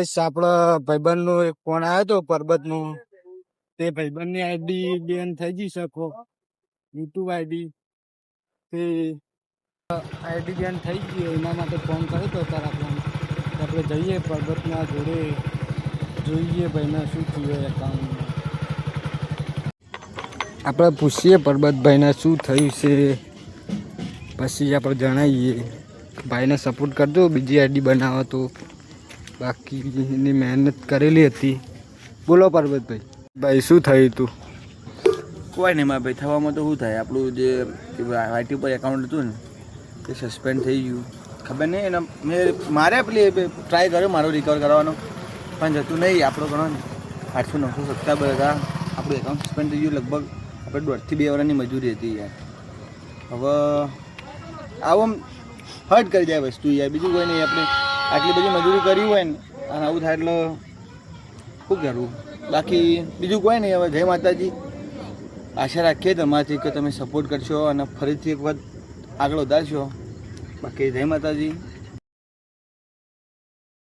આપણા ભાઈબંધનો એક ફોન આવ્યો હતો પરબતનો. તે ભાઈબંધની આઈડી બેન થઈ ગઈ શકો યુટ્યુબ આઈડી તે આઈડી બેન થઈ ગઈ એના માટે ફોન કર્યો હતો તારા ફોન. આપણે જઈએ પરબતના જોડે જોઈએ ભાઈને શું થયું એકાઉન્ટમાં. આપણે પૂછીએ પરબતભાઈને શું થયું છે પછી આપણે જણાવીએ. ભાઈને સપોર્ટ કરજો બીજી આઈડી બનાવો તો. બાકી એની મહેનત કરેલી હતી. બોલો પરબતભાઈ. ભાઈ શું થયું તું? કોઈ નહીં મારા ભાઈ, થવામાં તો શું થાય, આપણું જે આઈટી પર એકાઉન્ટ હતું ને તે સસ્પેન્ડ થઈ ગયું. ખબર નહીં એના મારે પેલી ટ્રાય કર્યો મારો રિકવર કરવાનો પણ જતું નહીં. આપણો ઘણો 800-900 સબસ્ક્રાઈબર હતા. આપણું એકાઉન્ટ સસ્પેન્ડ થઈ ગયું. લગભગ આપણે 1.5 થી 2 વર્ષની મજૂરી હતી યાર. હવે આવું હર્ટ કરી જાય વસ્તુ યાર, બીજું કોઈ નહીં. આપણે આટલી બધી મજૂરી કરી હોય ને અને આવું થાય એટલે શું કરવું. બાકી બીજું કોઈ નહીં. હવે જય માતાજી. આશા રાખીએ તમારાથી કે તમે સપોર્ટ કરશો અને ફરીથી એક વખત આગળ વધારશો. બાકી જય માતાજી.